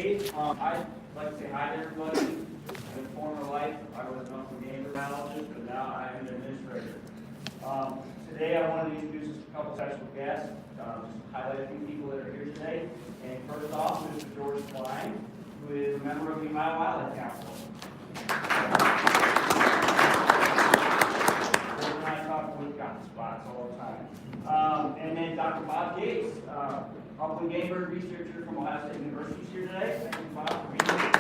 Dave. I'd like to say hi to everybody. In a former life, I was an Upland game biologist, but now I am an administrator. Today I wanted to introduce a couple special guests, just highlight a few people that are here today. And first off, Mr. George Klein, who is a member of the Ohio Wildlife Council. George and I talk Woodcock spots all the time. And then Dr. Bob Gates, Upland game bird researcher from Ohio State University, is here today. Thank you, Bob, for being here.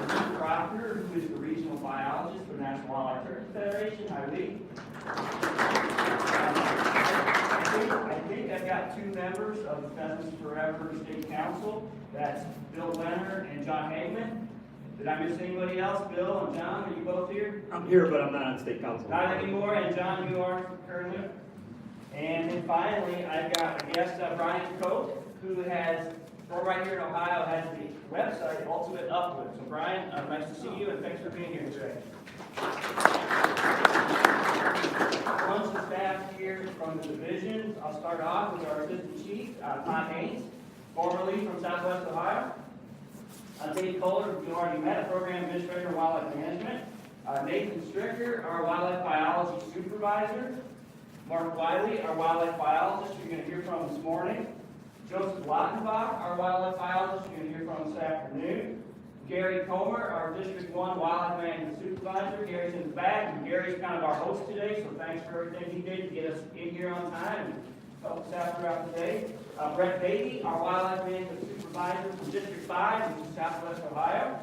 Lee Proctor, who is the regional biologist for the National Wildlife Turkey Federation. Hi, Lee. I think I've got two members of the Pheasants Forever State Council. That's Bill Leonard and John Hagman. Did I miss anybody else? Bill and John, are you both here? I'm here, but I'm not on state council. Not anymore, and John, you are currently. And then finally, I've got a guest, Brian Coate, who has, from right here in Ohio, has the website Ultimate Upland. So Brian, nice to see you, and thanks for being here today. A bunch of staff here from the divisions. I'll start off with our assistant chief, Todd Haynes, formerly from Southwest Ohio. Dave Kohler, who you already met, program administrator in wildlife management. Nathan Stricker, our wildlife biology supervisor. Mark Wiley, our wildlife biologist, you're going to hear from this morning. Joseph Lottenbach, our wildlife biologist, you're going to hear from this afternoon. Gary Comer, our District 1 wildlife management supervisor. Gary's in the back, and Gary's kind of our host today, so thanks for everything he did to get us in here on time and help us out throughout the day. Brett Beatty, our wildlife management supervisor from District 5, which is Southwest Ohio.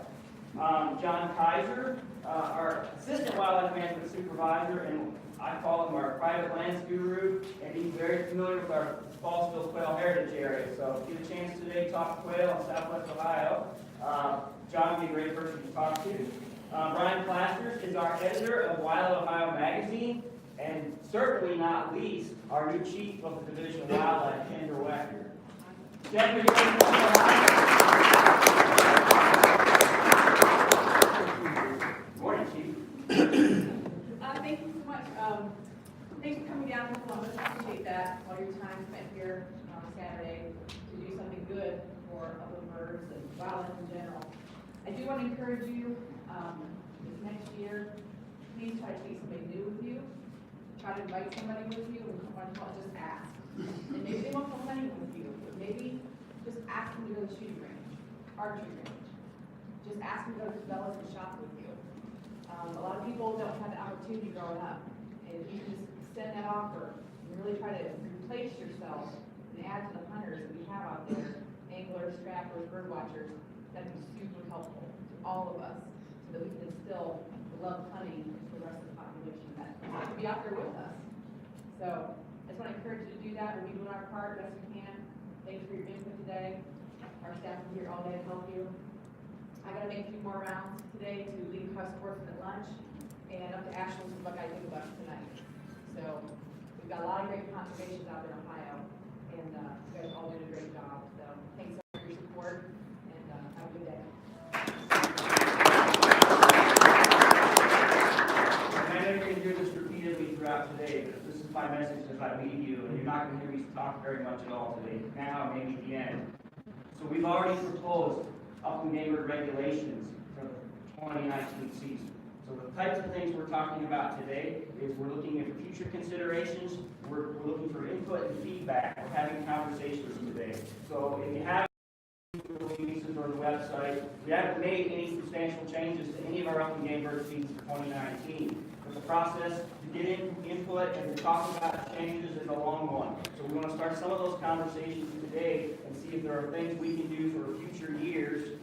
John Kaiser, our assistant wildlife management supervisor, and I call him our private lands guru, and he's very familiar with our Fallsville Quail Heritage area. So if you get a chance today to talk to quail in Southwest Ohio, John would be a great person to talk to. Brian Plasters is our editor of Wild Ohio magazine, and certainly not least, our new chief of the Division of Wildlife, Kendra Wecker. Kendra, morning, Chief. Thank you so much. Thanks for coming down to Columbus. I appreciate that. All your time spent here on Saturday to do something good for upland birds and wildlife in general. I do want to encourage you this next year, please try to take somebody new with you. Try to invite somebody with you, and just ask. And maybe they won't come hunting with you, but maybe just ask them to go to the shooting range, archery range. Just ask them to go to Cabela's and shop with you. A lot of people don't have the opportunity growing up, and if you can just extend that offer and really try to replace yourself and add to the hunters that we have out there, anglers, trappers, bird watchers, that'd be super helpful to all of us so that we can instill the love of hunting into the rest of the population that can be out there with us. So I just want to encourage you to do that. We'll be doing our part best we can. Thanks for your input today. Our staff is here all day to help you. I got to make a few more rounds today to leave Husk Sportsman at lunch and up to Ashland to look I think about it tonight. So we've got a lot of great conservations out there in Ohio, and you guys all did a great job. So thanks so much for your support, and have a good day. And I know you're going to hear this repeatedly throughout today, but this is my message as I leave you, and you're not going to hear me talk very much at all today. Now, maybe at the end. So we've already proposed Upland game bird regulations for the 2019 season. So the types of things we're talking about today is we're looking at future considerations, we're looking for input and feedback, we're having conversations today. So if you have releases or the website, we haven't made any substantial changes to any of our Upland game bird seasons for 2019. But the process to get input and to talk about changes is a long one. So we want to start some of those conversations today and see if there are things we can do for future years,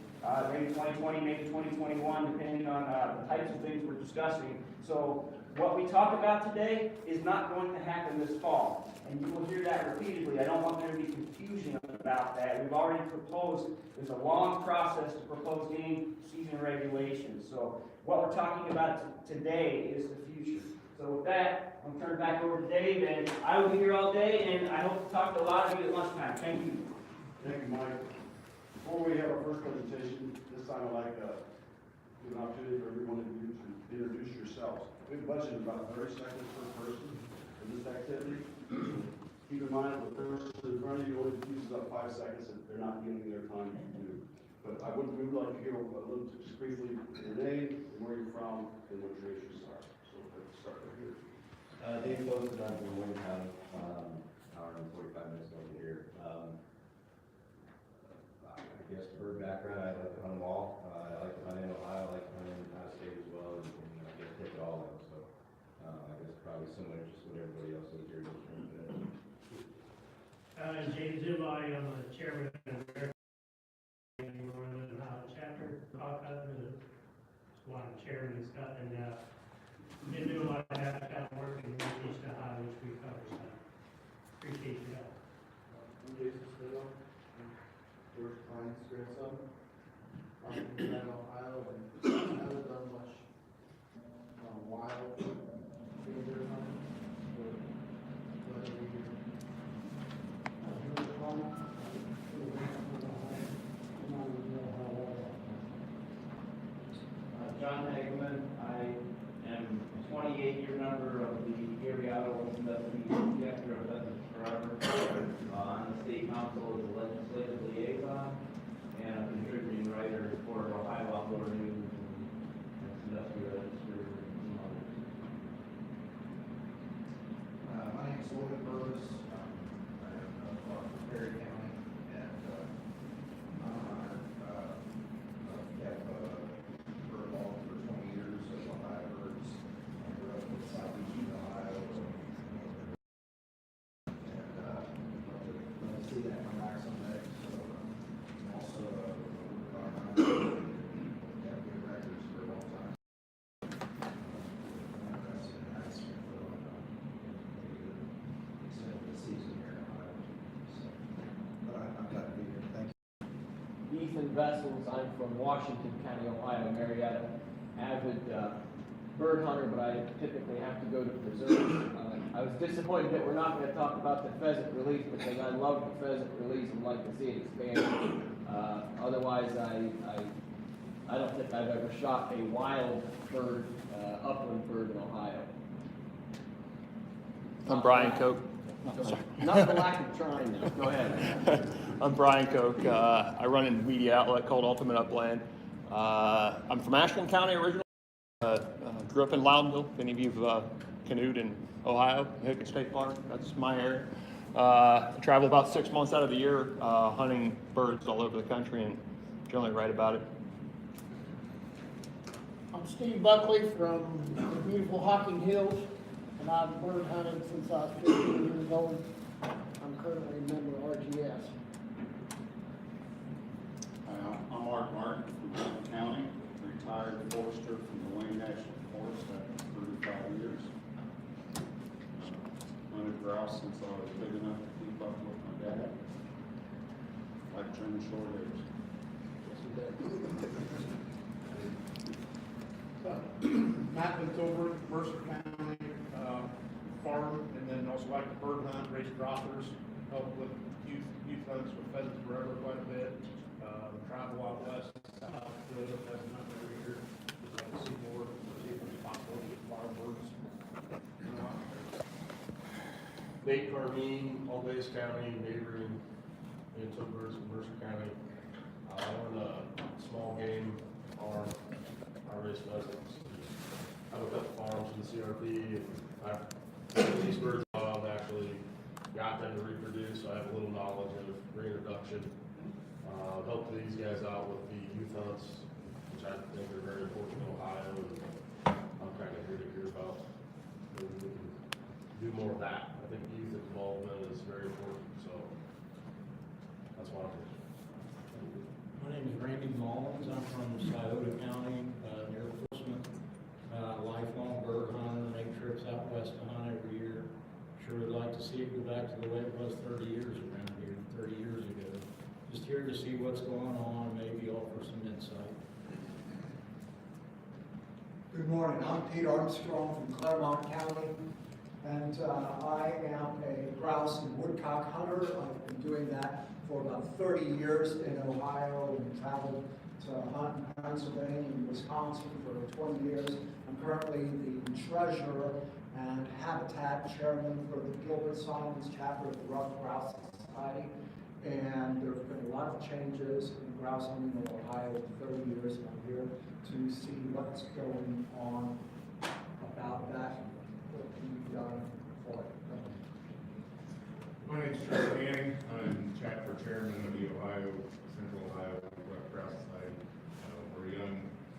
maybe 2020, maybe 2021, depending on the types of things we're discussing. So what we talk about today is not going to happen this fall. And you will hear that repeatedly. I don't want there to be confusion about that. We've already proposed, there's a long process to propose game season regulations. So what we're talking about today is the future. So with that, I'm going to turn it back over to Dave, and I will be here all day, and I hope to talk to a lot of you at lunchtime. Thank you. Thank you, Mike. Before we have our first presentation, this time I'd like to give an opportunity for everyone of you to introduce yourselves. We've budgeted about 30 seconds per person for this activity. keep in mind, the person in front of you only uses up 5 seconds, and they're not giving their time to do. But we would like to hear a little, just briefly, your name, and where you're from, and what your issues are. So let's start right here. Dave posted on from Wayne County, hour and 45 minutes over here. I guess bird background, I like to hunt them all. I like to hunt in Ohio, I like to hunt in out of state as well, and I guess take it all in. So I guess probably similar to what everybody else is here. James Zimai, I'm the chairman of the American chapter, one chairman and stuff, and been doing a lot of habitat work in Northeast Ohio, which we cover, so appreciate your help. I'm Jason Stidham, George Klein's grandson. I'm from Upland, Ohio, and I haven't done much wild deer hunting for every year. John Hageman, I am a 28-year member of the area Old Chapter of Pheasants Forever. On the state council as a legislative liaison and a contributing writer for Ohio Outdoor News and Industrial Register and others. My name is Logan Burris. I am from Perry County, and I have bird law for 20 years as Ohio birds. I grew up in southeastern Ohio, and love to see that come back someday. So also Woodcock hunter, have good records for a long time. That's been put on the season here in Ohio. So, but I'm glad to be here. Thank you. Ethan Vessels, I'm from Washington County, Ohio, Marietta. Avid bird hunter, but I typically have to go to preserves. I was disappointed that we're not going to talk about the pheasant release because I love the pheasant release and like to see it expand. Otherwise, I don't think I've ever shot a wild bird, upland bird in Ohio. I'm Brian Koch. Not the lack of trying now. Go ahead. I'm Brian Koch. I run a media outlet called Ultimate Upland. I'm from Ashland County originally. Grew up in Loudonville. If any of you have canoed in Ohio, Hickett State Park, that's my area. I travel about 6 months out of the year hunting birds all over the country and generally write about it. I'm Steve Buckley from the beautiful Hocking Hills, and I've bird hunted since I was 15 years old. I'm currently a member of RGS. I'm Mark Martin from Hamilton County, retired forester from the Wayne National Forest after 35 years. Hunted grouse since I was big enough to keep up with my dad. Like trimming short hairs. Matt lives over in Mercer County, farm, and then also like to bird hunt, raise droppers, help with youth hunts with Pheasants Forever quite a bit. Travel out west, pheasant hunt every year. Just like to see more, see if it's possible to get wild birds. Nate Carmine, Always County, neighboring into birds in Mercer County. I run a small game farm. I raise pheasants. I have a couple farms in the CRP. These birds I've actually got them to reproduce, so I have a little knowledge of reintroduction. Help these guys out with the youth hunts, which I think are very important in Ohio, and I'm kind of here to hear about. Maybe we can do more of that. I think youth involvement is very important, so that's why I'm here. My name is Randy Mullins. I'm from Scioto County, near Portsmouth. Lifelong bird hunter, make trips out west to hunt every year. Sure would like to see it go back to the way it was 30 years around here, 30 years ago. Just here to see what's going on, maybe offer some insight. Good morning, I'm Pete Armstrong from Claremont County, and I am a grouse and woodcock hunter. I've been doing that for about 30 years in Ohio and traveled to hunt in Pennsylvania and Wisconsin for 20 years. I'm currently the treasurer and habitat chairman for the Gilbert Solomons chapter of the Rough Grouse Society. And there have been a lot of changes in grouse hunting in Ohio in 30 years, and I'm here to see what's going on about that, what can be done for it. My name's Charlie Manning. I'm chapter chairman of the Central Ohio Rough Grouse Society. We're a young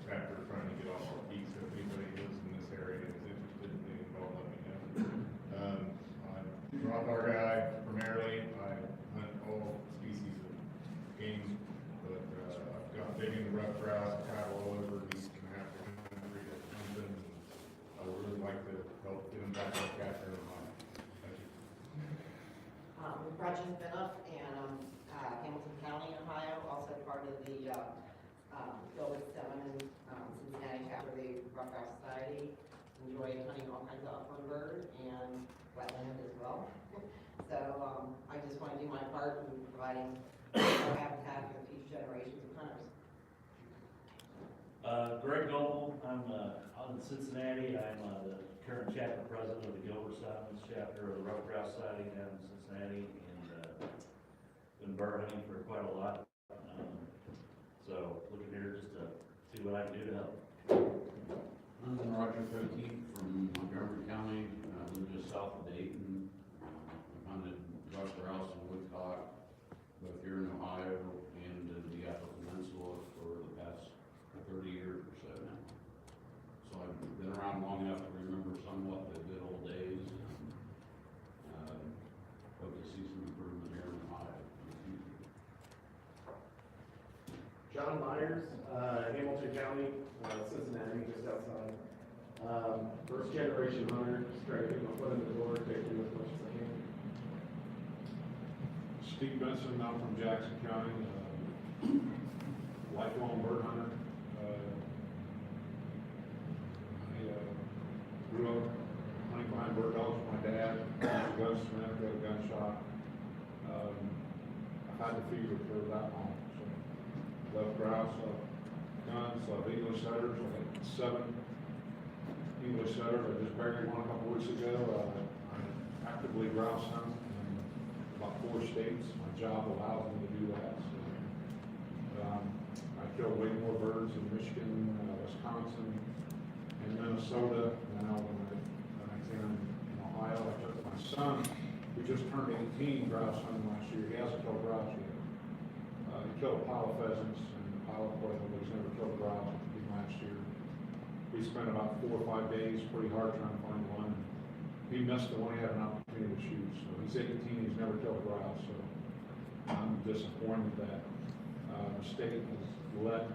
chapter trying to get off our feet, so if anybody lives in this area and is interested in being involved, let me know. I'm a rock R guy primarily. I hunt all species of game, but I've got big into rough grouse. I travel all over the eastern half of the country to hunt them. And I would really like to help get them back on capture in Ohio. Thank you. Gretchen Benoff, and Hamilton County, Ohio, also part of the Gilbert Solomons Cincinnati chapter of the Rough Grouse Society. Enjoy hunting all kinds of upland bird and wetland as well. So I just want to do my part in providing habitat for the future generations of hunters. Greg Goble, I'm out in Cincinnati. I'm the current chapter president of the Gilbert Solomons chapter of the Rough Grouse Society down in Cincinnati, and been bird hunting for quite a lot. So looking here just to see what I can do to help. I'm Roger Cote from Montgomery County, live just south of Dayton. I've hunted rough grouse and woodcock, both here in Ohio and in the Upper Peninsula for the past 30 years or so now. So I've been around long enough to remember somewhat the good old days, and hope to see some improvement here in Ohio in the future. John Myers, Hamilton County, Cincinnati, just outside. First generation hunter, just trying to get my foot in the door, taking as much as I can. Steve Benson, I'm from Jackson County, lifelong bird hunter. I grew up hunting behind bird dogs with my dad, gunsmith, got a gun shop. I've had the fever for that long, so love grouse, love guns, love English setters. I had 7 English setters. I just buried one a couple weeks ago. I actively grouse hunt in about 4 states. My job allows me to do that. So, I kill way more birds in Michigan, Wisconsin, and Minnesota now than I can in Ohio. I took my son, who just turned 18, grouse hunting last year. He hasn't killed grouse yet. He killed a pile of pheasants and a pile of quail, but he's never killed a grouse last year. We spent about 4 or 5 days pretty hard trying to find one. He missed the one he had an opportunity to shoot. So he's 18, he's never killed a grouse. So I'm disappointed that the state has let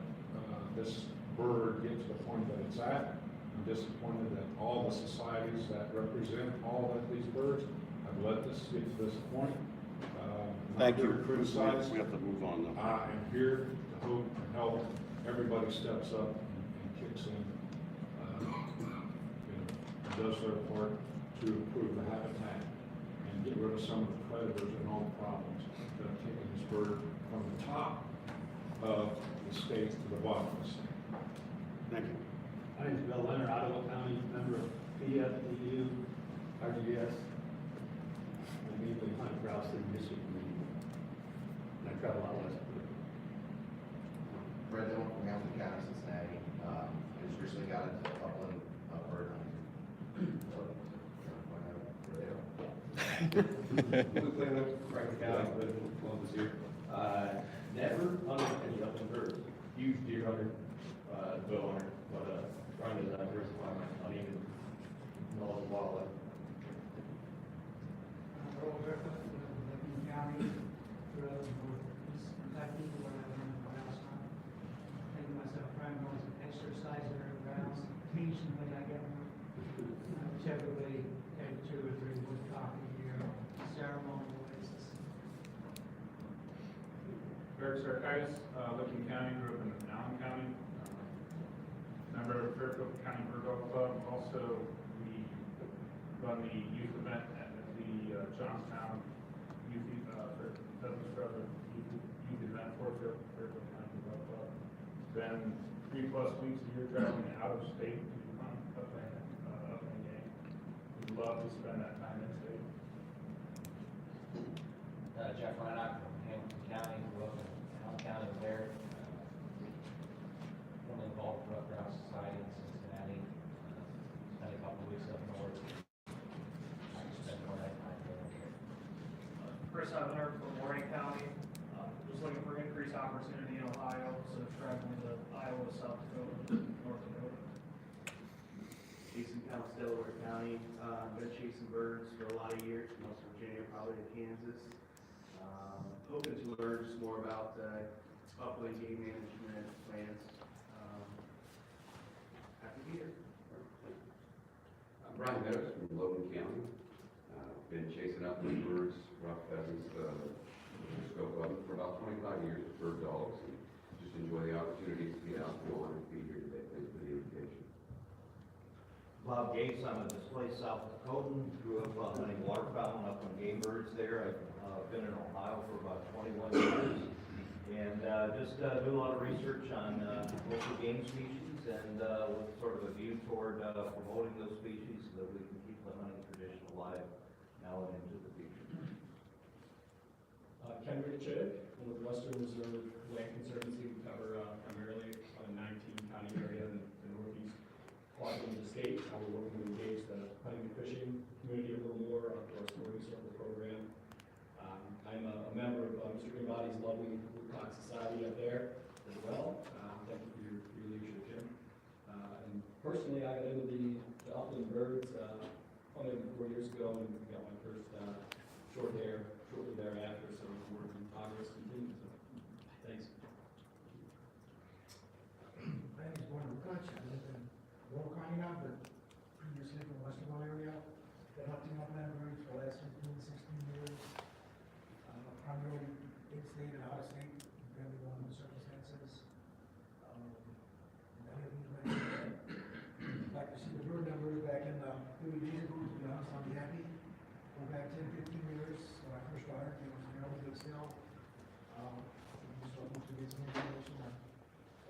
this bird get to the point that it's at. I'm disappointed that all the societies that represent all of these birds have let this get to this point. Thank you. Criticize. We have to move on though. I am here to hope and help. Everybody steps up and kicks in, and does their part to improve the habitat and get rid of some of the predators and all the problems that are taking this bird from the top of the state to the bottom of the state. Thank you. My name is Bill Leonard, Ottawa County, member of PFDU, RGS. I mainly hunt grouse in Michigan, and I travel out west. Brett Dillon from Hamilton County, Cincinnati. I just recently got into Upland bird hunting. So, We play with Franklin County, but Columbus here. Never hunted any upland birds. Huge deer hunter, bow hunter, but trying to diversify my hunting and knowledge of wildlife. Earl Griffith, Lincoln County, throughout Northeast Kentucky, where I learned the grouse hunt. I think myself primarily as an exerciser of grouse. Occasionally I get one. Typically every 2 or 3 woodcock a year on a ceremonial basis. Eric Sarkis, Lincoln County, grew up in Allen County. Member of Fairfield County Bird Dog Club. Also, we run the youth event at the Johnstown Youth Pheasants Forever youth event for Fairfield County Bird Dog Club. Spend 3+ weeks a year traveling out of state to hunt love to spend that time in state. Jeff Reinach from Hamilton County, grew up in Hamilton County there. Really involved with Rough Grouse Society in Cincinnati. Spent a couple weeks up north. Spent more that time there. Chris Hubner from Warren County, just looking for increased opportunity in Ohio, so traveling to Iowa, South Dakota, North Dakota. Jason County, Delaware County, been chasing birds for a lot of years, West Virginia, probably to Kansas. Hoping to learn just more about upland game management plans. Happy to be here. I'm Brian Meadows from Logan County. Been chasing upland birds, rock pheasants, scope of them for about 25 years with bird dogs, and just enjoy the opportunity to get out and go on and be here today. Thanks for the invitation. Bob Gates, I'm a displaced South Dakotan, grew up hunting waterfowl and upland game birds there. I've been in Ohio for about 21 years, and just do a lot of research on local game species, and with sort of a view toward promoting those species so that we can keep the hunting tradition alive now and into the future. Ken Chittick, I'm with Western Reserve Land Conservancy. We cover primarily a 19-county area in the northeast quadrant of the state. We're working to engage the hunting and fishing community a little more through our sporting circle program. I'm a member of Mr. Greenbody's lovely Woodcock Society up there as well. Thank you for your leadership, Jim. And personally, I got into the upland birds only 4 years ago and got my first short hair shortly thereafter, so the work in progress continues. So, thanks. My name is Gordon Woodcock. I live in Rural County now, but previously from Western area. Been hunting upland birds for the last 15, 16 years. Primarily in-state and out-of-state, depending on the circumstances. I'd like to see the bird numbers back in the 30 days ago, to be honest, I'll be happy. Go back 10, 15 years, when I first started, it was fairly good still. Just looking to get some information and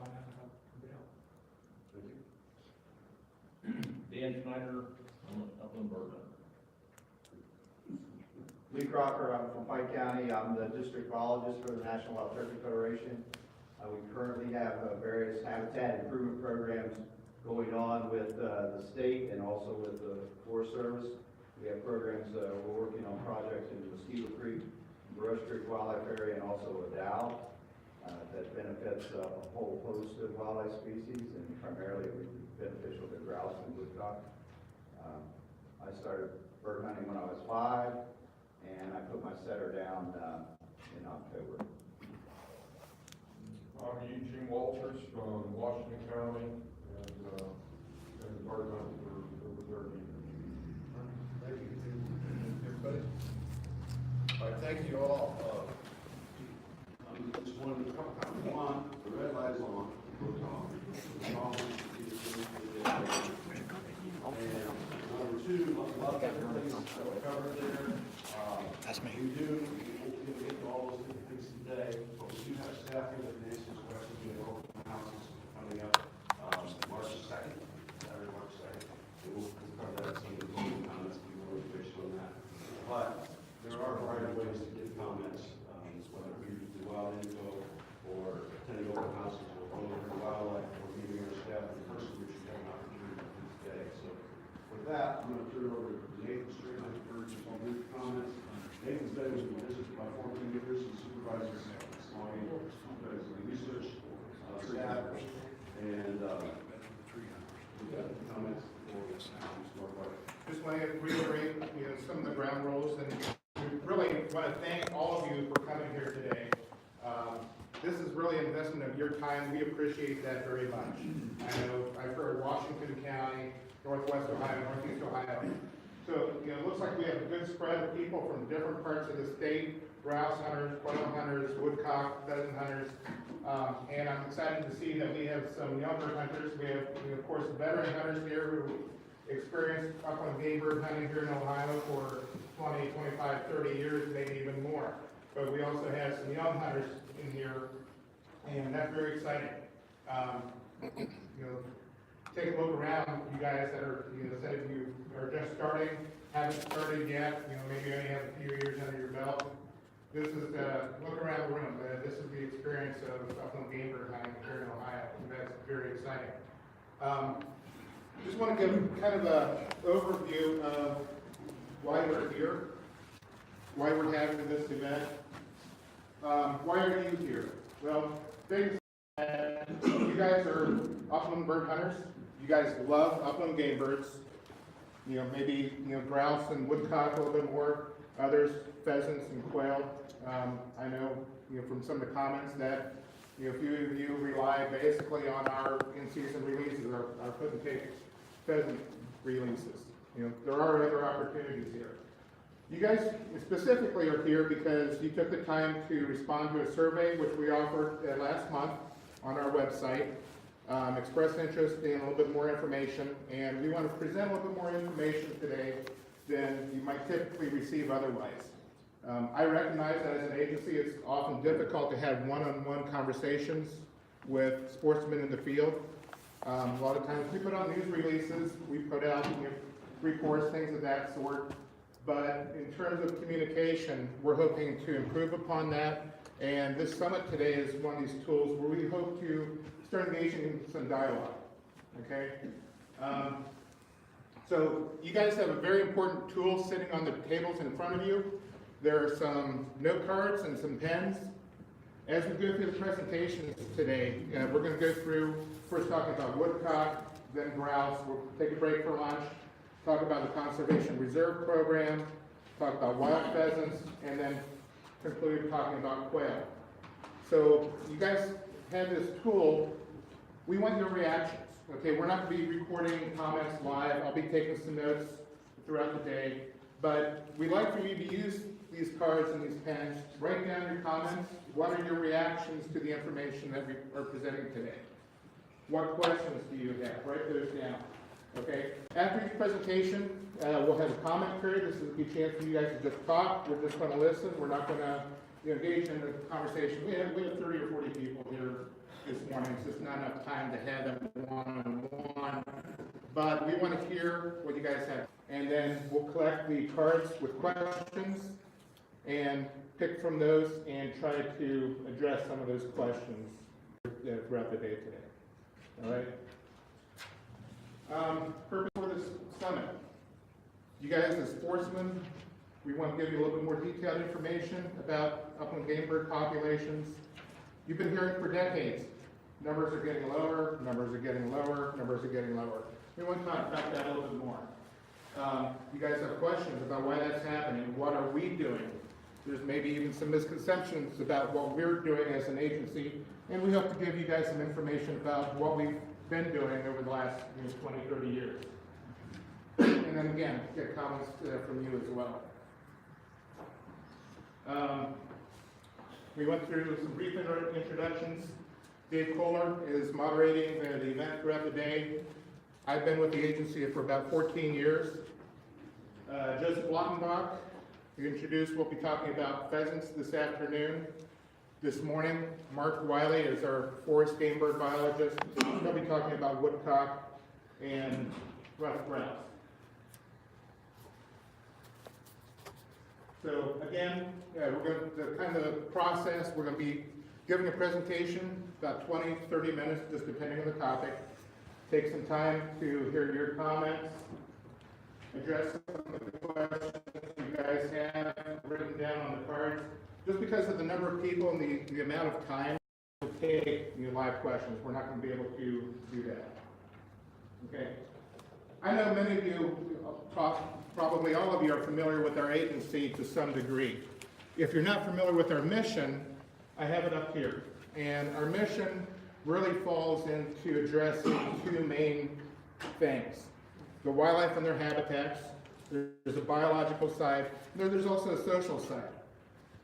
find out how it could help. Thank you. Dan Schneider, upland bird hunter. Lee Crocker, I'm from Pike County. I'm the district biologist for the National Wild Turkey Federation. We currently have various habitat improvement programs going on with the state and also with the Forest Service. We have programs, we're working on projects in the Mosquito Creek, Brush Creek Wildlife Area, and also ODOW that benefits a whole host of wildlife species, and primarily it would be beneficial to grouse and woodcock. I started bird hunting when I was 5. And I put my setter down in October. I'm Eugene Walters from Washington County, and been bird hunting for over 30 years. Thank you, everybody. All right, thank you all. Just wanted to come on, the red light is on. We're talking. And number 2, a lot of different things covered there. That's me. We do, we'll get to all those different things today, but we do have staff here that can answer these questions. We have open houses coming up March 2nd, Saturday, March 2nd. We'll cover that, some of the open comments, we more information on that. But there are a variety of ways to get comments, whether it be through wild info or attending open houses or going over to wildlife or meeting our staff in person, which you have an opportunity to do today. So with that, I'm going to turn it over to Nathan Street for some brief comments. Nathan's been visited by 14 leaders and supervisors on research, staff, and we've got comments for Just want to reiterate, some of the ground rules, and we really want to thank all of you for coming here today. This is really an investment of your time. We appreciate that very much. I know I've heard Washington County, Northwest Ohio, Northeast Ohio. So, it looks like we have a good spread of people from different parts of the state, grouse hunters, quail hunters, woodcock, pheasant hunters. And I'm excited to see that we have some younger hunters. We have, of course, veteran hunters here who experienced upland game bird hunting here in Ohio for 20, 25, 30 years, maybe even more. But we also have some young hunters in here, and that's very exciting. take a look around, you guys that are, some of you are just starting, haven't started yet, maybe only have a few years under your belt. This is, look around the room, this is the experience of Upland game bird hunting here in Ohio, and that's very exciting. Just want to give kind of an overview of why we're here, why we're having this event. Why are you here? Well, things, you guys are upland bird hunters. You guys love upland game birds. Maybe, grouse and woodcock a little bit more. Others, pheasants and quail. I know, from some of the comments that, a few of you rely basically on our in-season releases, our put and take pheasant releases. There are other opportunities here. You guys specifically are here because you took the time to respond to a survey which we offered last month on our website, expressed interest in a little bit more information, and we want to present a little bit more information today than you might typically receive otherwise. I recognize that as an agency it's often difficult to have one-on-one conversations with sportsmen in the field. A lot of times we put out news releases, we put out reports, things of that sort. But in terms of communication, we're hoping to improve upon that. And this summit today is one of these tools where we hope to start engaging in some dialogue. Okay? So you guys have a very important tool sitting on the tables in front of you. There are some note cards and some pens. As we go through the presentations today, we're going to go through first talking about woodcock, then grouse. We'll take a break for lunch. Talk about the Conservation Reserve Program, talk about wild pheasants, and then conclude talking about quail. So you guys have this tool. We want your reactions. Okay, we're not going to be recording comments live. I'll be taking some notes throughout the day. But we'd like for you to use these cards and these pens. Write down your comments. What are your reactions to the information that we are presenting today? What questions do you have? Write those down. Okay. After each presentation, we'll have a comment period. This is a good chance for you guys to just talk. We're just going to listen. We're not going to engage in the conversation. We have 30 or 40 people here this morning. It's just not enough time to have them one-on-one. But we want to hear what you guys have. And then we'll collect the cards with questions and pick from those and try to address some of those questions throughout the day today. All right? Purpose for this summit. You guys as sportsmen, we want to give you a little bit more detailed information about upland game bird populations. You've been hearing for decades. Numbers are getting lower, numbers are getting lower, numbers are getting lower. We want to talk about that a little bit more. You guys have questions about why that's happening. What are we doing? There's maybe even some misconceptions about what we're doing as an agency, and we hope to give you guys some information about what we've been doing over the last 20, 30 years. And then again, get comments from you as well. We went through some brief introductions. Dave Kohler is moderating the event throughout the day. I've been with the agency for about 14 years. Joseph Lottenbach, we'll be talking about pheasants this afternoon. This morning, Mark Wiley is our forest game bird biologist. He'll be talking about woodcock and rough grouse. So again, we're going to kind of the process. We're going to be giving a presentation about 20, 30 minutes, just depending on the topic. Take some time to hear your comments, address some of the questions you guys have written down on the cards. Just because of the number of people and the amount of time to take live questions, we're not going to be able to do that. Okay. I know many of you, probably all of you, are familiar with our agency to some degree. If you're not familiar with our mission, I have it up here. And our mission really falls into addressing two main things: the wildlife and their habitats. There's a biological side, and there's also a social side.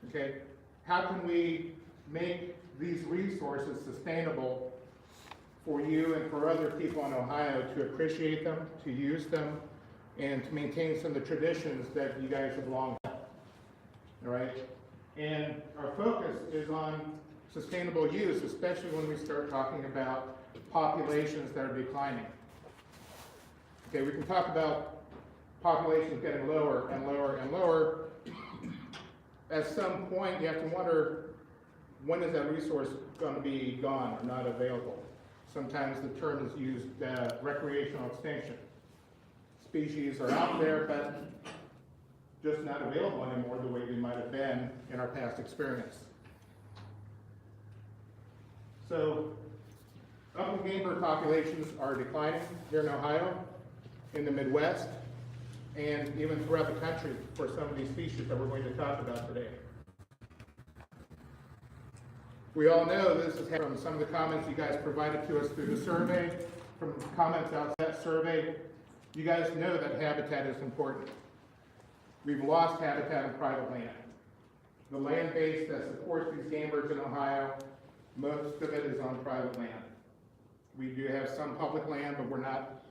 Okay, how can we make these resources sustainable for you and for other people in Ohio to appreciate them, to use them, and to maintain some of the traditions that you guys have long held? All right, and our focus is on sustainable use, especially when we start talking about populations that are declining. Okay, we can talk about populations getting lower and lower and lower. At some point, you have to wonder, when is that resource going to be gone or not available? Sometimes the term is used, recreational extinction. Species are out there, but just not available anymore the way they might have been in our past experience. So, upland game bird populations are declining here in Ohio, in the Midwest, and even throughout the country for some of these species that we're going to talk about today. We all know this is from some of the comments you guys provided to us through the survey, from comments out that survey. You guys know that habitat is important. We've lost habitat in private land. The land base that supports these game birds in Ohio, most of it is on private land. We do have some public land, but we're not,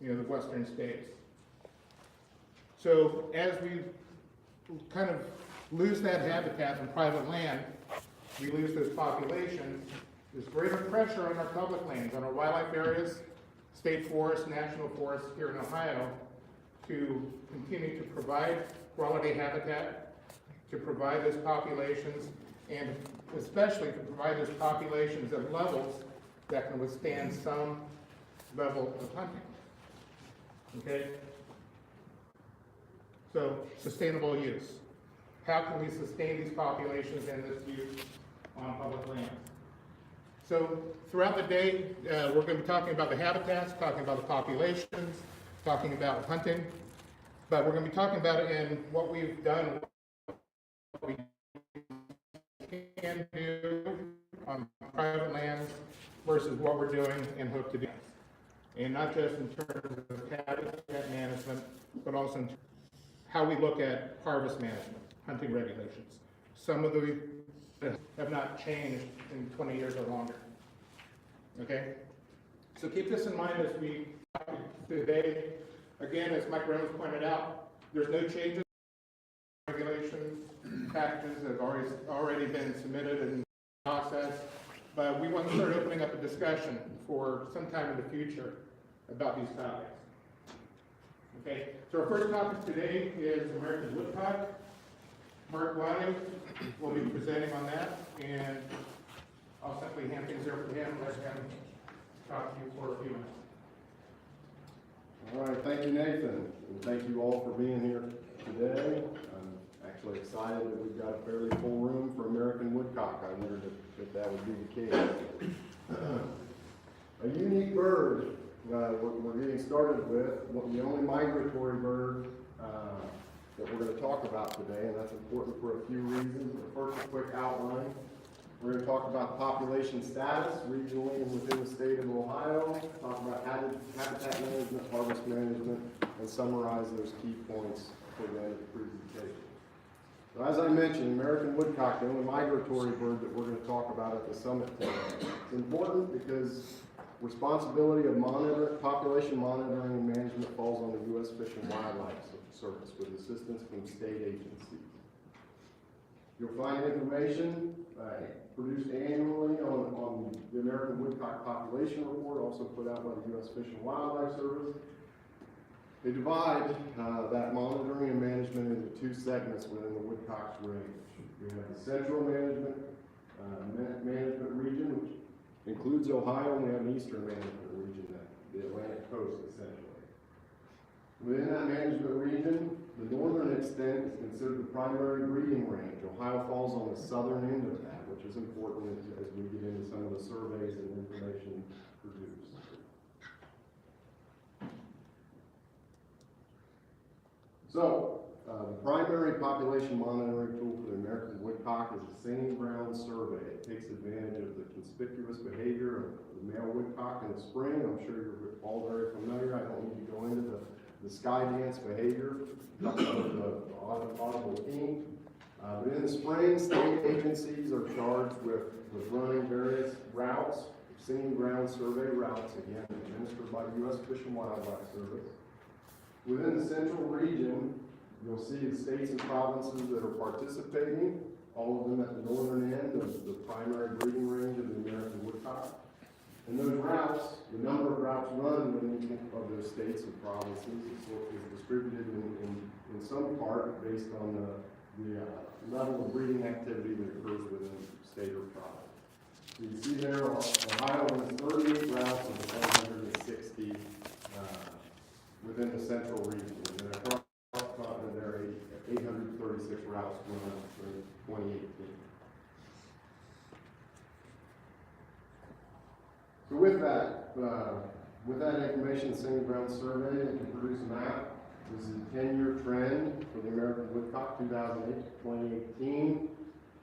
the western states. So as we kind of lose that habitat in private land, we lose those populations. There's greater pressure on our public lands, on our wildlife areas, state forests, national forests here in Ohio, to continue to provide quality habitat, to provide those populations, and especially to provide those populations at levels that can withstand some level of hunting. Okay? So, sustainable use. How can we sustain these populations and this use on public lands? So, throughout the day, we're going to be talking about the habitats, talking about the populations, talking about hunting, but we're going to be talking about it in what we've done, what we can do on private lands versus what we're doing and hope to do. And not just in terms of habitat management, but also in how we look at harvest management, hunting regulations. Some of the have not changed in 20 years or longer. Okay? So keep this in mind as we talk today. Again, as Mike Reynolds pointed out, there's no changes. Regulations, packages have already been submitted and processed, but we want to start opening up a discussion for some time in the future about these topics. Okay, so our first topic today is American Woodcock. Mark Wiley will be presenting on that, and I'll simply hand things over to him and let him talk to you for a few minutes. All right, thank you, Nathan, and thank you all for being here today. I'm actually excited that we've got a fairly full room for American Woodcock. I wondered if that would be the case. A unique bird we're getting started with, the only migratory bird that we're going to talk about today, and that's important for a few reasons. First, a quick outline. We're going to talk about population status regionally and within the state of Ohio, talk about habitat management, harvest management, and summarize those key points for the end of the presentation. So as I mentioned, American Woodcock, the only migratory bird that we're going to talk about at the summit today. It's important because responsibility of population monitoring and management falls on the U.S. Fish and Wildlife Service with assistance from state agencies. You'll find information produced annually on the American Woodcock Population Report, also put out by the U.S. Fish and Wildlife Service. They divide that monitoring and management into two segments within the woodcock's range. We have the central management region, which includes Ohio, and we have an eastern management region, the Atlantic coast, essentially. Within that management region, the northern extent is considered the primary breeding range. Ohio falls on the southern end of that, which is important as we get into some of the surveys and information produced. So, the primary population monitoring tool for the American Woodcock is the singing ground survey. It takes advantage of the conspicuous behavior of the male woodcock in the spring. I'm sure you're all very familiar. I don't need to go into the sky dance behavior, coupled with the audible keen. But in the spring, state agencies are charged with running various routes, singing ground survey routes, again, administered by the U.S. Fish and Wildlife Service. Within the central region, you'll see the states and provinces that are participating, all of them at the northern end of the primary breeding range of the American Woodcock. And those routes, the number of routes run within each of those states and provinces is distributed in some part based on the level of breeding activity that occurs within the state or province. So you see there, Ohio runs 38 routes of the 160 within the central region. And then across the continent, there are 836 routes run in 2018. So with that information, the Single Ground Survey, it can produce a map. This is a 10-year trend for the American woodcock, 2008 to 2018.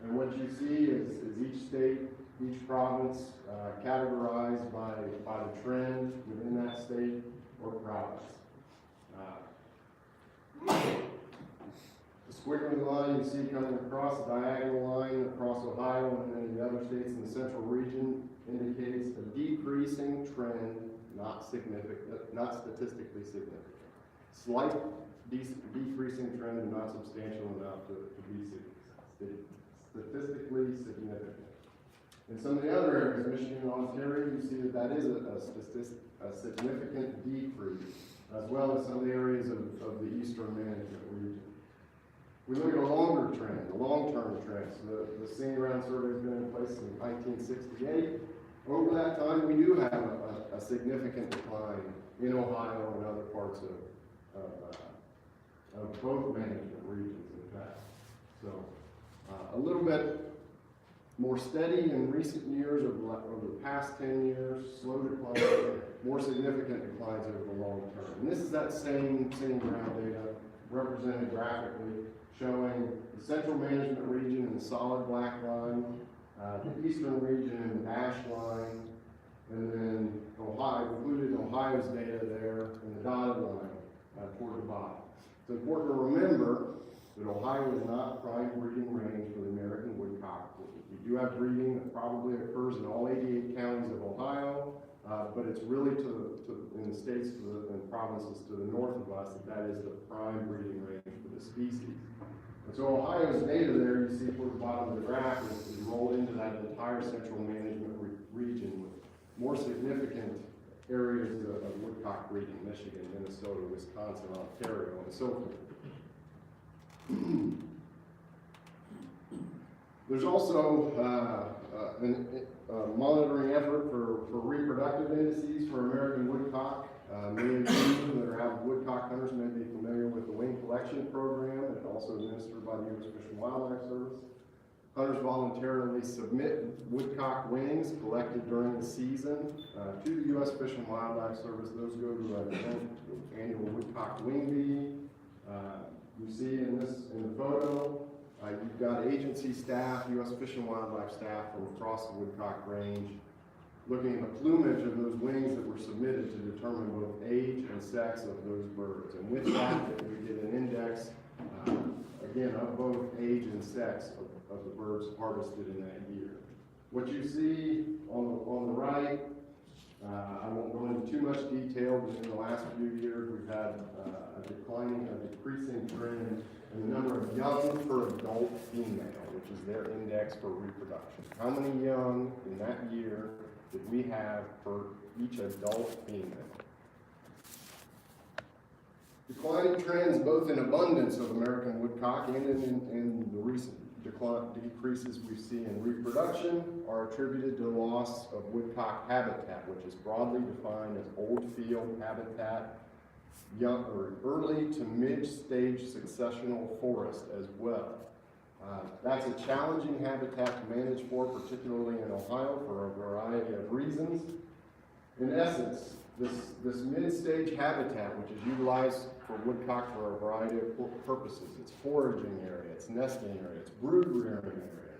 And what you see is each state, each province categorized by the trend within that state or province. The squiggly line you see coming across the diagonal line across Ohio and then the other states in the central region indicates a decreasing trend, not significant, not statistically significant. Slight decreasing trend and not substantial enough to be statistically significant. In some of the other areas, Michigan and Ontario, you see that is a significant decrease, as well as some of the areas of the eastern management region. We look at a longer trend, a long-term trend. So the Single Ground Survey has been in place since 1968. Over that time, we do have a significant decline in Ohio and other parts of both management regions, in fact. So a little bit more steady in recent years, over the past 10 years, slow decline, more significant declines over the long term. And this is that same ground data represented graphically, showing the central management region in the solid black line, the eastern region in the dashed line, and then Ohio, included Ohio's data there in the dotted line toward the bottom. It's important to remember that Ohio is not prime breeding range for the American woodcock. We do have breeding that probably occurs in all 88 counties of Ohio, but it's really in the states and provinces to the north of us that is the prime breeding range for the species. And so Ohio's data there, you see toward the bottom of the graph, is rolled into that entire central management region with more significant areas of woodcock breeding, Michigan, Minnesota, Wisconsin, Ontario, and so forth. There's also a monitoring effort for reproductive indices for American woodcock. Many of you that are avid woodcock hunters may be familiar with the wing collection program, and also administered by the U.S. Fish and Wildlife Service. Hunters voluntarily submit woodcock wings collected during the season to the U.S. Fish and Wildlife Service. Those go to an annual woodcock wing bee. You see in the photo, you've got agency staff, U.S. Fish and Wildlife staff from across the woodcock range, looking at the plumage of those wings that were submitted to determine both age and sex of those birds. And with that, we get an index, again, of both age and sex of the birds harvested in that year. What you see on the right, I won't go into too much detail, but in the last few years, we've had a decreasing trend in the number of young per adult female, which is their index for reproduction. How many young in that year did we have for each adult female? Declining trends both in abundance of American woodcock and in the recent decreases we see in reproduction are attributed to the loss of woodcock habitat, which is broadly defined as old field habitat, young or early to mid-stage successional forest as well. That's a challenging habitat to manage for, particularly in Ohio, for a variety of reasons. In essence, this mid-stage habitat, which is utilized for woodcock for a variety of purposes. It's foraging area, it's nesting area, it's brood rearing area.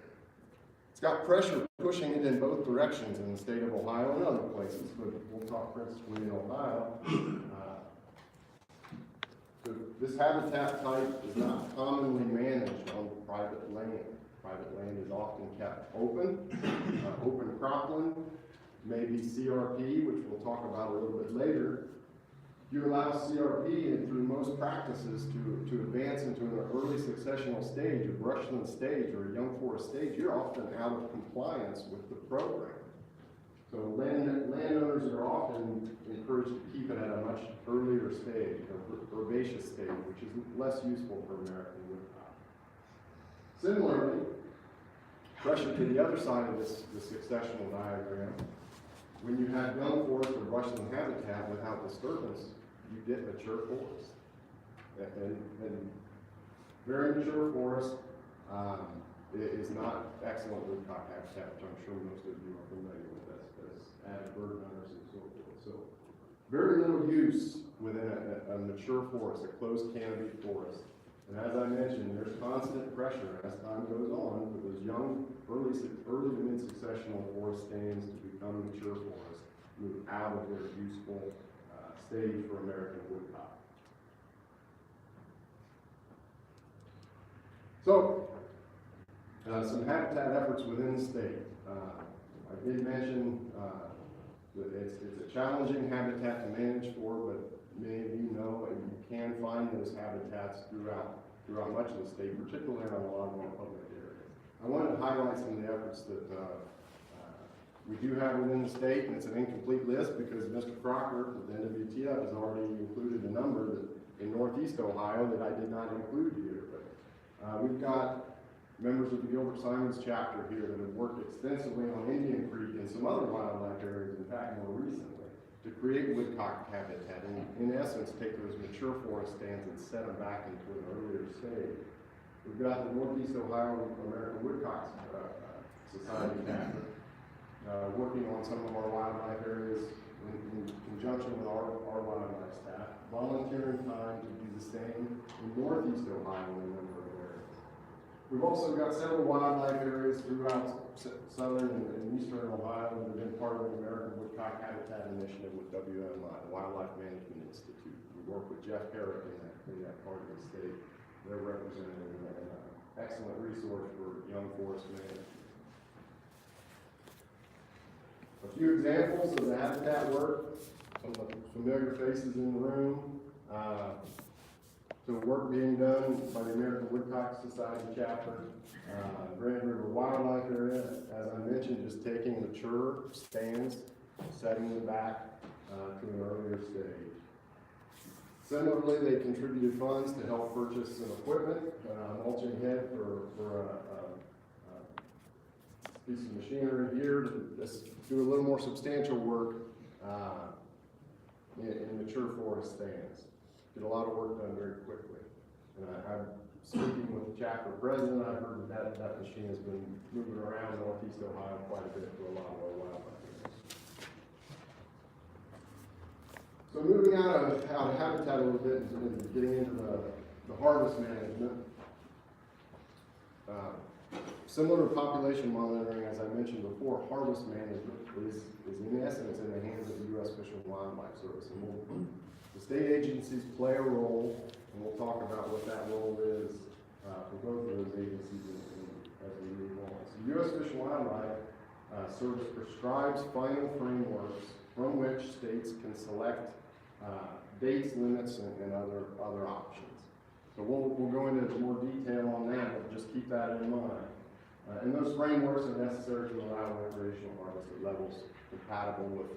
It's got pressure pushing it in both directions in the state of Ohio and other places, but we'll talk principally in Ohio. So this habitat type is not commonly managed on private land. Private land is often kept open, open cropland, maybe CRP, which we'll talk about a little bit later. You allow CRP through most practices to advance into an early successional stage, a brushland stage, or a young forest stage. You're often out of compliance with the program. So landowners are often encouraged to keep it at a much earlier stage, a herbaceous stage, which is less useful for American woodcock. Similarly, pressure to the other side of this successional diagram, when you have young forest or brushland habitat without disturbance, you get mature forest. And very mature forest is not excellent woodcock habitat, which I'm sure most of you are familiar with as avid bird hunters and so forth. So very little use within a mature forest, a closed canopy forest. And as I mentioned, there's constant pressure as time goes on for those young, early to mid-successional forest stands to become mature forests, move out of their useful stage for American woodcock. So, some habitat efforts within the state. I did mention that it's a challenging habitat to manage for, but many of you know and you can find those habitats throughout much of the state, particularly on a lot of our public areas. I wanted to highlight some of the efforts that we do have within the state, and it's an incomplete list because Mr. Crocker with NWTF has already included a number that in Northeast Ohio that I did not include here. But we've got members of the Gilbert-Simons chapter here that have worked extensively on Indian Creek and some other wildlife areas, in fact, more recently, to create woodcock habitat and, in essence, take those mature forest stands and set them back into an earlier stage. We've got the Northeast Ohio American Woodcock Society chapter working on some of our wildlife areas in conjunction with our wildlife staff, volunteering time to do the same in Northeast Ohio in a number of areas. We've also got several wildlife areas throughout southern and eastern Ohio that have been part of the American Woodcock Habitat Initiative with WMI, the Wildlife Management Institute. We work with Jeff Herrick in that part of the state. They're represented in an excellent resource for young forest management. A few examples of the habitat work, some of the familiar faces in the room. So work being done by the American Woodcock Society chapter, Grand River Wildlife Area, as I mentioned, just taking mature stands, setting them back to an earlier stage. Similarly, they contributed funds to help purchase some equipment, mulching head for a piece of machinery here to do a little more substantial work in mature forest stands. Did a lot of work done very quickly. And I'm speaking with the chapter president. I heard that machine has been moving around Northeast Ohio quite a bit for a lot of our wildlife areas. So moving out of habitat a little bit and getting into the harvest management. Similar to population monitoring, as I mentioned before, harvest management is in essence in the hands of the U.S. Fish and Wildlife Service. And the state agencies play a role, and we'll talk about what that role is for both of those agencies as we move on. So U.S. Fish and Wildlife Service prescribes final frameworks from which states can select dates, limits, and other options. So we'll go into more detail on that, but just keep that in mind. And those frameworks are necessary to allow recreational harvest at levels compatible with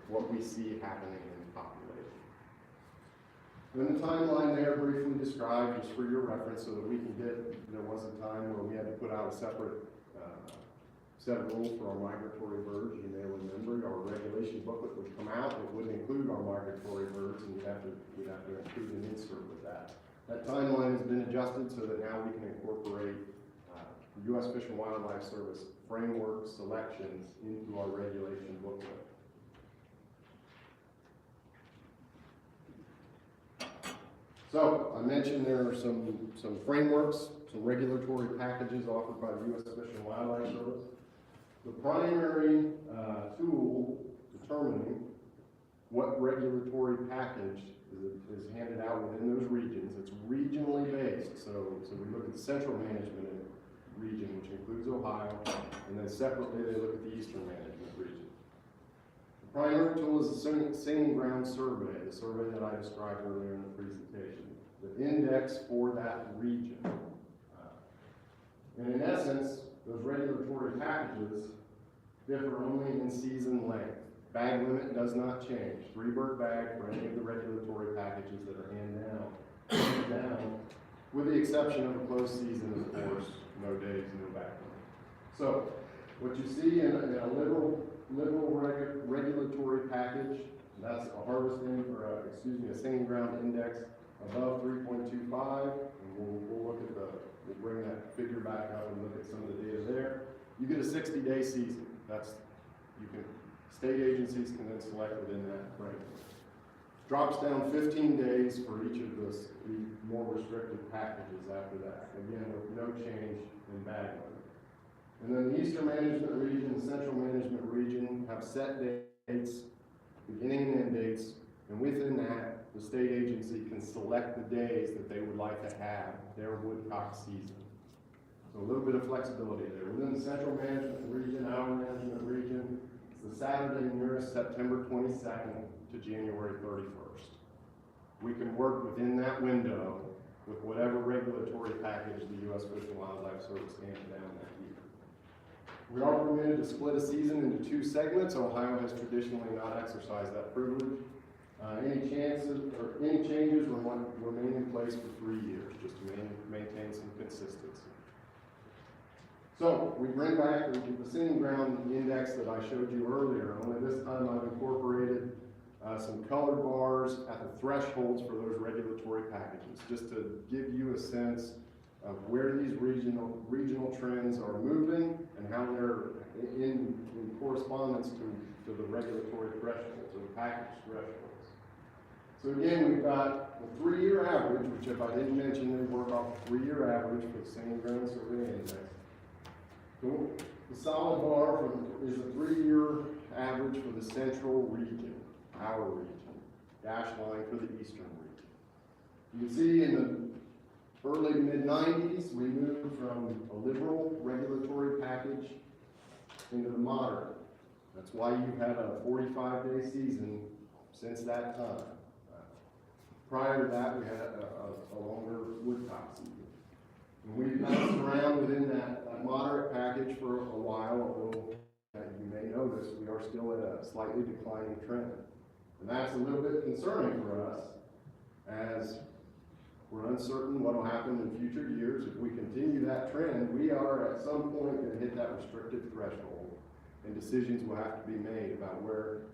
what we see happening in the population. And the timeline there briefly described just for your reference so that we can there was a time where we had to put out a separate set of rules for our migratory birds. You may remember our regulation booklet would come out. It would include our migratory birds, and we'd have to include an insert with that. That timeline has been adjusted so that now we can incorporate the U.S. Fish and Wildlife Service framework selections into our regulation booklet. So I mentioned there are some frameworks, some regulatory packages offered by the U.S. Fish and Wildlife Service. The primary tool determining what regulatory package is handed out within those regions, it's regionally based. So we look at the central management region, which includes Ohio, and then separately they look at the eastern management region. The primary tool is the Singing Ground Survey, the survey that I described earlier in the presentation, the index for that region. And in essence, those regulatory packages differ only in season length. Bag limit does not change. 3 bird bag for any of the regulatory packages that are handed down, with the exception of a closed season, of course, no days, no bag limit. So, what you see in a liberal regulatory package, that's a harvesting, or a singing ground index above 3.25, and we'll look at we'll bring that figure back up and look at some of the data there. You get a 60-day season. State agencies can then select within that frame. Drops down 15 days for each of the more restricted packages after that. Again, with no change in bag limit. And then the Eastern Management Region and Central Management Region have set dates, beginning and end dates, and within that, the state agency can select the days that they would like to have their woodcock season. So a little bit of flexibility there. Within the Central Management Region, our management region, it's the Saturday nearest September 22nd to January 31st. We can work within that window with whatever regulatory package the U.S. Fish and Wildlife Service handed down that year. We are permitted to split a season into 2 segments. Ohio has traditionally not exercised that privilege. Any changes remain in place for 3 years, just to maintain some consistency. So we bring back the singing ground index that I showed you earlier, only this time I've incorporated some colored bars at the thresholds for those regulatory packages, just to give you a sense of where these regional trends are moving and how they're in correspondence to the regulatory thresholds or the package thresholds. So again, we've got the 3-year average, which if I didn't mention, they work off the 3-year average for the singing ground survey index. The solid bar is a 3-year average for the central region, our region. Dash line for the eastern region. You can see in the early to mid-90s, we moved from a liberal regulatory package into the moderate. That's why you've had a 45-day season since that time. Prior to that, we had a longer woodcock season. And we've bounced around within that moderate package for a while, although you may notice we are still at a slightly declining trend. And that's a little bit concerning for us, as we're uncertain what will happen in future years. If we continue that trend, we are at some point going to hit that restricted threshold, and decisions will have to be made about where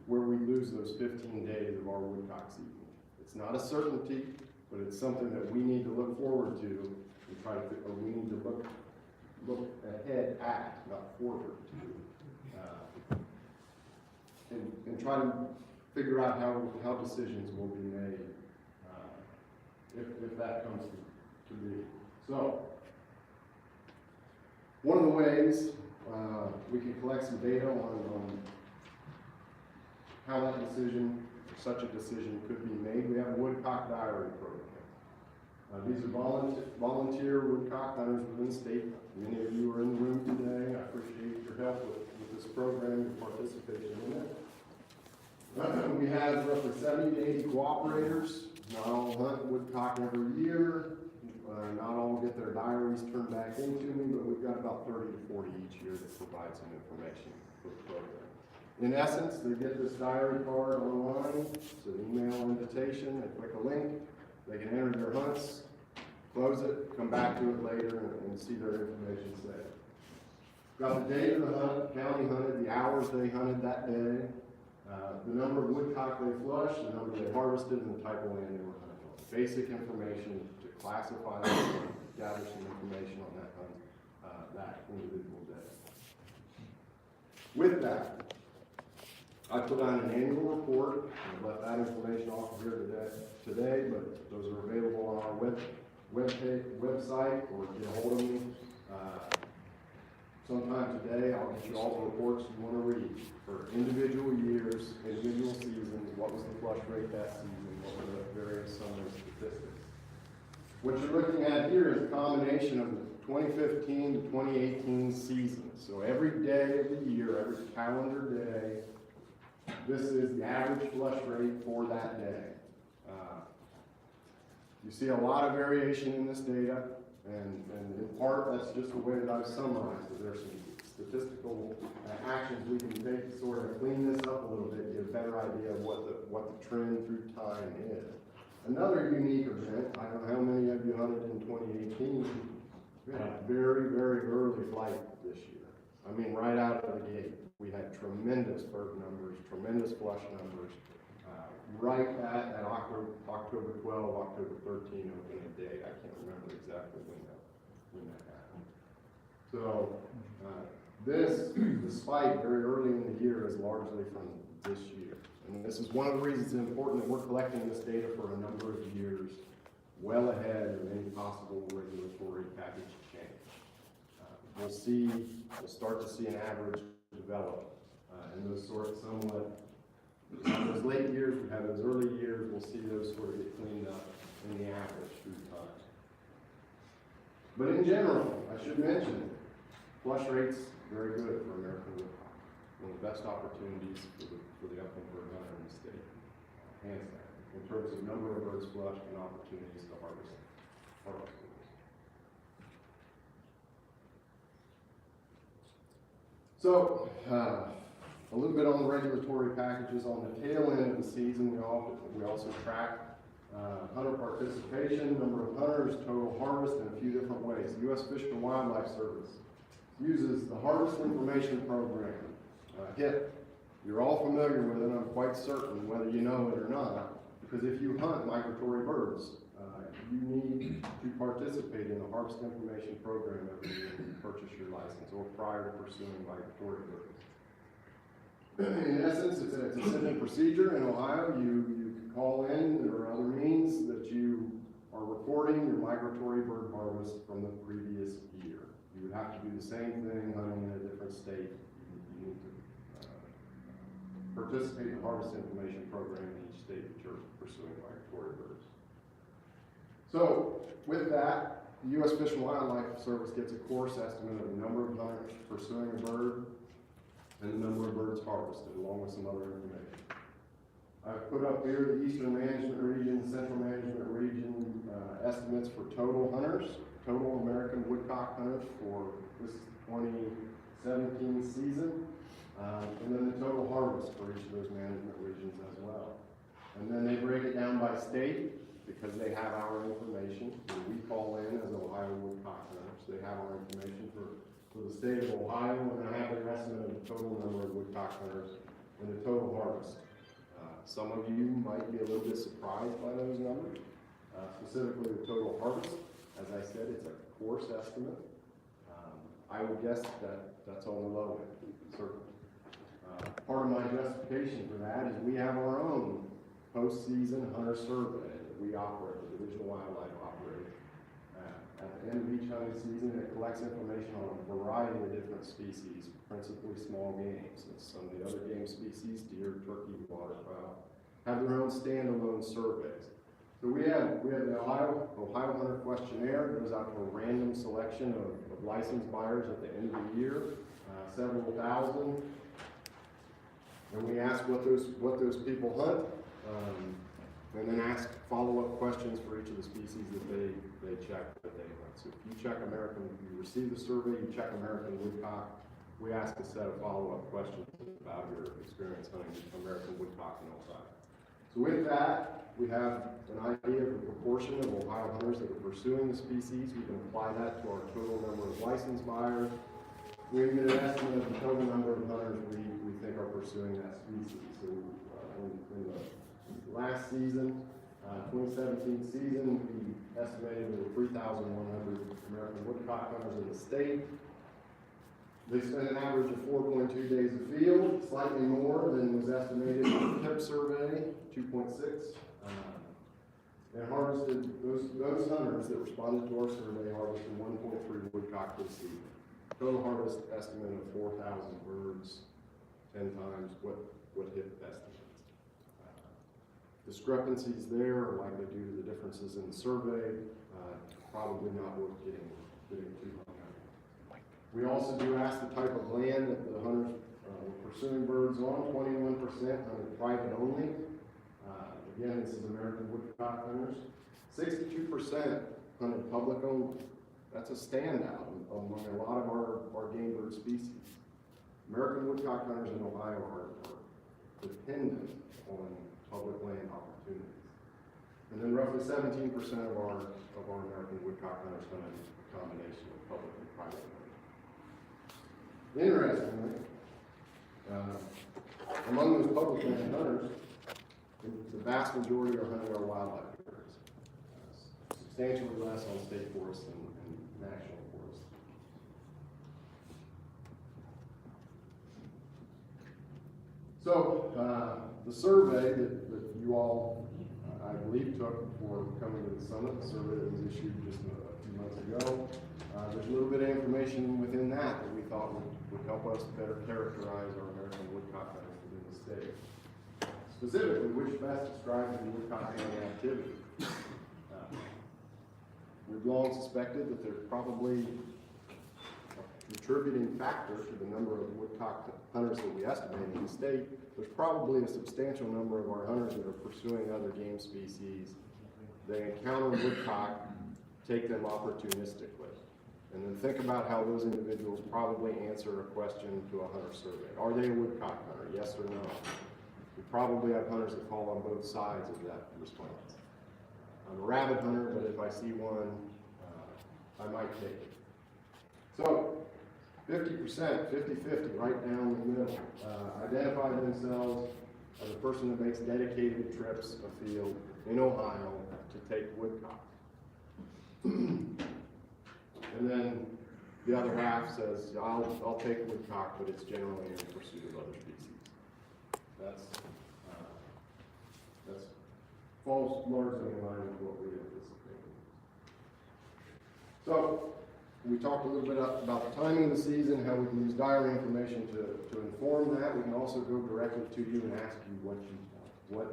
we lose those 15 days of our woodcock season. It's not a certainty, but it's something that we need to look forward to and try to, or we need to look ahead at, not forward to, and try to figure out how decisions will be made if that comes to be. So, one of the ways we can collect some data on how that decision, or such a decision, could be made, we have a Woodcock Diary program. These are volunteer woodcock hunters within the state. Many of you are in the room today. I appreciate your help with this program, your participation in it. We have roughly 70 to 80 cooperators. Not all hunt woodcock every year. Not all get their diaries turned back into me, but we've got about 30 to 40 each year that provide some information for the program. In essence, they get this diary card online. It's an email invitation. They click a link. They can enter their hunts, close it, come back to it later, and see their information saved. Got the date of the hunt, county hunted, the hours they hunted that day, the number of woodcock they flushed, the number they harvested, and the type of land they were hunting on. Basic information to classify them, gather some information on that hunt, that individual day. With that, I put on an annual report. I've left that information off here today, but those are available on our website, or get a hold of me. Sometime today, I'll get you all the reports you want to read for individual years, individual seasons, what was the flush rate that season, what were the various summary statistics. What you're looking at here is a combination of the 2015 to 2018 season. So every day of the year, every calendar day, this is the average flush rate for that day. You see a lot of variation in this data, and in part, that's just the way that I've summarized it. There's some statistical actions we can take to sort of clean this up a little bit, get a better idea of what the trend through time is. Another unique event, I don't know how many of you hunted in 2018, we had a very, very early flight this year. I mean, right out of the gate, we had tremendous bird numbers, tremendous flush numbers, right at October 12, October 13 opening date. I can't remember exactly when that happened. So, this, despite very early in the year, is largely from this year. And this is one of the reasons it's important that we're collecting this data for a number of years, well ahead of any possible regulatory package change. We'll start to see an average develop, and those sort of somewhat, those late years, we have those early years, we'll see those sort of get cleaned up in the average through time. But in general, I should mention, flush rates, very good for American woodcock. One of the best opportunities for the upland bird hunter in the state, hands down, in terms of number of birds flushed and opportunities to harvest birds. So, a little bit on the regulatory packages. On the tail end of the season, we also track hunter participation, number of hunters, total harvest in a few different ways. The U.S. Fish and Wildlife Service uses the Harvest Information Program, HIP. You're all familiar with it, I'm quite certain, whether you know it or not, because if you hunt migratory birds, you need to participate in the Harvest Information Program every year when you purchase your license or prior to pursuing migratory birds. In essence, it's a simple procedure. In Ohio, you call in, there are other means that you are reporting your migratory bird harvest from the previous year. You would have to do the same thing hunting in a different state. You need to participate in the Harvest Information Program in each state that you're pursuing migratory birds. So, with that, the U.S. Fish and Wildlife Service gets a course estimate of the number of hunters pursuing a bird and the number of birds harvested, along with some other information. I've put up here the Eastern Management Region, Central Management Region estimates for total hunters, total American woodcock hunters for this 2017 season, and then the total harvest for each of those management regions as well. And then they break it down by state, because they have our information. We call in as Ohio woodcock hunters. They have our information for the state of Ohio, and I have their estimate of the total number of woodcock hunters and the total harvest. Some of you might be a little bit surprised by those numbers, specifically the total harvest. As I said, it's a coarse estimate. I would guess that that's on the low end, certainly. Part of my justification for that is we have our own postseason hunter survey that we operate, the Division of Wildlife operates. At the end of each hunting season, it collects information on a variety of different species, principally small games. And some of the other game species, deer, turkey, waterfowl, have their own standalone surveys. So we have the Ohio Hunter Questionnaire. It goes out to a random selection of licensed buyers at the end of the year, several thousand. And we ask what those people hunt, and then ask follow-up questions for each of the species that they check that they hunt. So if you check you receive the survey, you check American woodcock, we ask a set of follow-up questions about your experience hunting American woodcock in Ohio. So with that, we have an idea of the proportion of Ohio hunters that are pursuing the species. We can apply that to our total number of licensed buyers. We can get an estimate of the total number of hunters we think are pursuing that species. So in the last season, 2017 season, we estimated there were 3,100 American woodcock hunters in the state. They spent an average of 4.2 days afield, slightly more than was estimated in the TIP survey, 2.6. And harvested, those hunters that responded to our survey harvested 1.3 woodcock this season. Total harvest estimate of 4,000 birds, 10 times what HIP estimates. Discrepancies there are likely due to the differences in the survey, probably not worth getting too hung up. We also do ask the type of land that the hunters were pursuing birds on, 21% hunted private only. Again, this is American woodcock hunters. 62% hunted public only. that's a standout among a lot of our game bird species. American woodcock hunters in Ohio are dependent on public land opportunities. And then roughly 17% of our American woodcock hunters hunt in a combination of public and private land. Interestingly, among those public land hunters, the vast majority are hunting our wildlife areas, substantially less on state forests and national forests. So, the survey that you all, I believe, took before coming to the summit, the survey that was issued just a few months ago, there's a little bit of information within that we thought would help us better characterize our American woodcock hunters within the state. Specifically, which best describes the woodcock hunting activity. We've long suspected that there's probably a contributing factor to the number of woodcock hunters that we estimate in the state. There's probably a substantial number of our hunters that are pursuing other game species. They encounter woodcock, take them opportunistically. And then think about how those individuals probably answer a question to a hunter survey. Are they a woodcock hunter? Yes or no? We probably have hunters that fall on both sides of that response. I'm a rabbit hunter, but if I see one, I might take it. So, 50%, 50-50, right down the middle, identify themselves as a person that makes dedicated trips afield in Ohio to take woodcock. And then the other half says, I'll take woodcock, but it's generally in pursuit of other species. That's falls largely in line with what we anticipated. So, we talked a little bit about the timing of the season, how we can use diary information to inform that. We can also go directly to you and ask you what you want.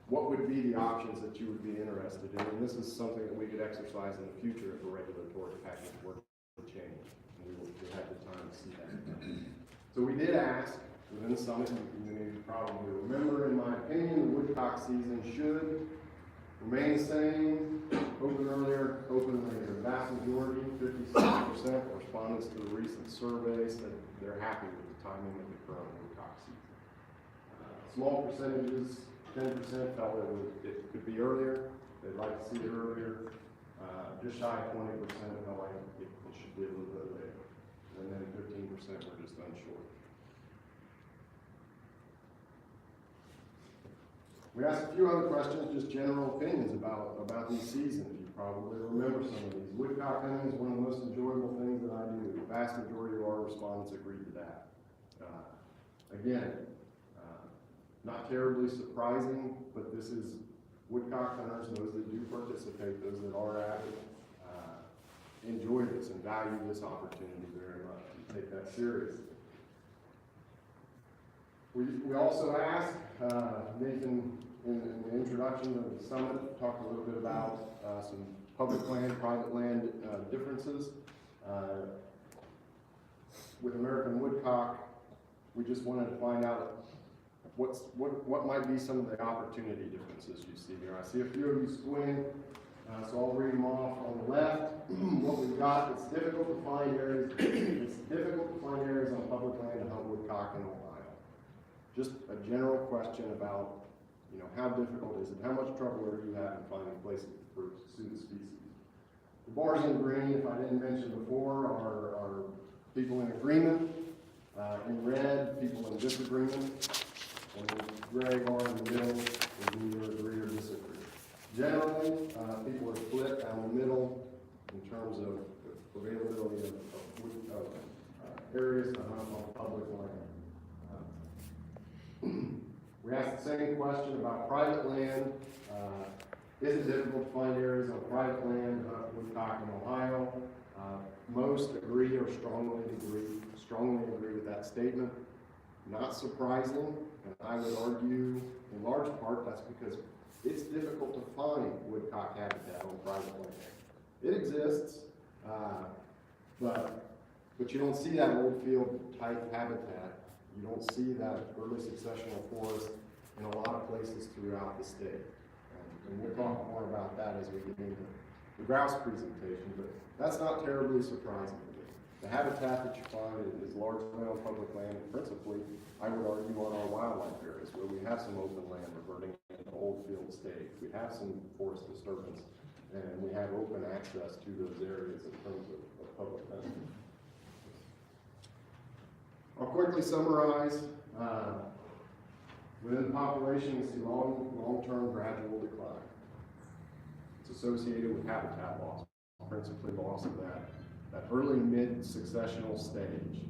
What would be the options that you would be interested in? And this is something that we could exercise in the future if a regulatory package were to change. And we will have the time to see that. So we did ask within the summit, you probably remember, in my opinion, the woodcock season should remain the same, open earlier, open later. The vast majority, 56% of respondents to the recent survey said they're happy with the timing of the current woodcock season. Small percentages, 10% felt it could be earlier. They'd like to see it earlier. Just shy of 20% felt like it should be a little bit later. And then 15% were just unsure. We asked a few other questions, just general opinions about these seasons. You probably remember some of these. Woodcock hunting is one of the most enjoyable things that I do. The vast majority of our respondents agreed to that. Again, not terribly surprising, but this is woodcock hunters, those that do participate, those that are avid, enjoy this and value this opportunity very much and take that seriously. We also asked, Nathan, in the introduction of the summit, talked a little bit about some public land, private land differences. With American woodcock, we just wanted to find out what might be some of the opportunity differences you see here. I see a few of you squinting, so I'll read them off. On the left, what we've got, it's difficult to find areas on public land to hunt woodcock in Ohio. Just a general question about, how difficult is it? How much trouble are you having finding places to pursue the species? The bars in green, if I didn't mention before, are people in agreement. In red, people in disagreement. And the gray bar in the middle is either agree or disagree. Generally, people are split down the middle in terms of availability of areas to hunt on public land. We asked the same question about private land. Is it difficult to find areas on private land to hunt woodcock in Ohio? Most agree or strongly agree with that statement. Not surprising, and I would argue in large part that's because it's difficult to find woodcock habitat on private land. It exists, but you don't see that old field type habitat. You don't see that early successional forest in a lot of places throughout the state. And we'll talk more about that as we get into the grouse presentation, but that's not terribly surprising to me. The habitat that you find is largely on public land, and principally, I would argue, on our wildlife areas, where we have some open land reverting into old field stage. We have some forest disturbance, and we have open access to those areas in terms of public benefit. I'll quickly summarize. Within the population, we see long-term gradual decline. It's associated with habitat loss, principally loss of that early mid-successional stage.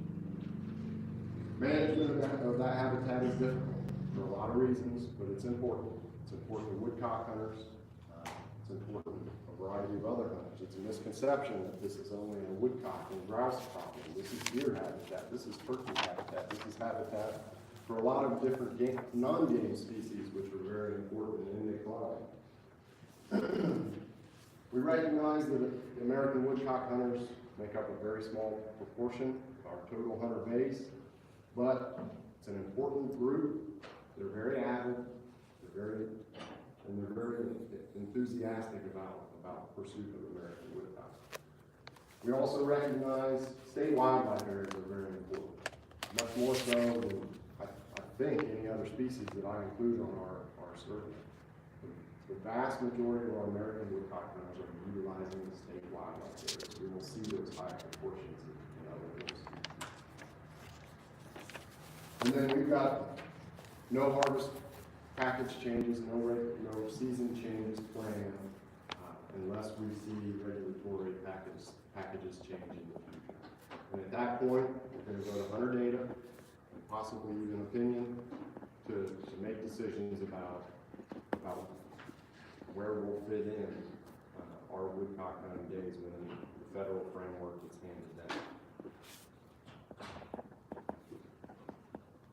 Management of that habitat is difficult for a lot of reasons, but it's important. It's important to woodcock hunters. It's important to a variety of other hunters. It's a misconception that this is only a woodcock and grouse problem. This is deer habitat. This is turkey habitat. This is habitat for a lot of different non-game species, which are very important in decline. We recognize that the American woodcock hunters make up a very small proportion of our total hunter base, but it's an important group. They're very avid, they're very enthusiastic about the pursuit of American woodcock. We also recognize state wildlife areas are very important, much more so than I think any other species that I include on our survey. The vast majority of our American woodcock hunters are utilizing the state wildlife areas. We will see those high proportions in other species. And then we've got no harvest package changes, no season changes planned unless we see regulatory packages change in the future. And at that point, we're going to go to hunter data and possibly even opinion to make decisions about where we'll fit in our woodcock hunting days within the federal framework that's handed down.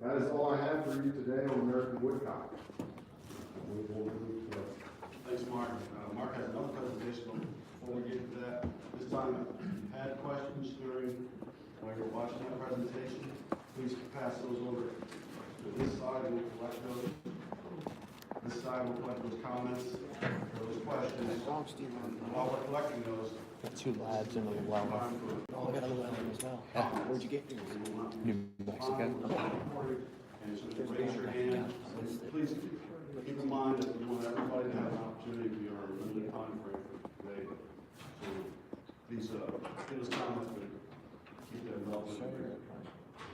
That is all I have for you today on American woodcock. We will move to Thanks, Mark. Mark has another presentation, but before we get to that, this time, if you had questions while you're watching that presentation, please pass those over to this side, we'll collect those. This side will collect those comments, those questions. And while we're collecting those, Got 2 labs in the well. Oh, I got a lab as well. Where'd you get yours? New Mexico. and so you raise your hand, and please keep in mind that we want everybody to have an opportunity to be on a limited time frame for today. So please give us comments, but keep them relevant.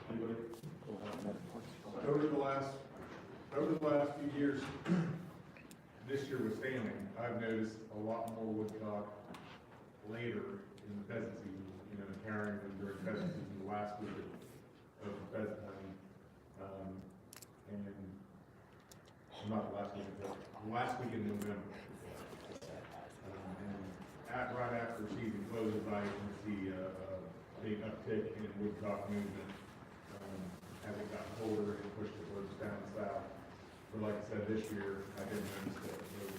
Anybody? Over the last few years, this year withstanding, I've noticed a lot more woodcock later in the pheasant season, carrying them during pheasant season, the last week of pheasant hunting. And not the last week, but the last week in November. Right after season closes, I can see a big uptick in woodcock movement as it got colder and pushed the birds down south. But like I said, this year, I did notice that those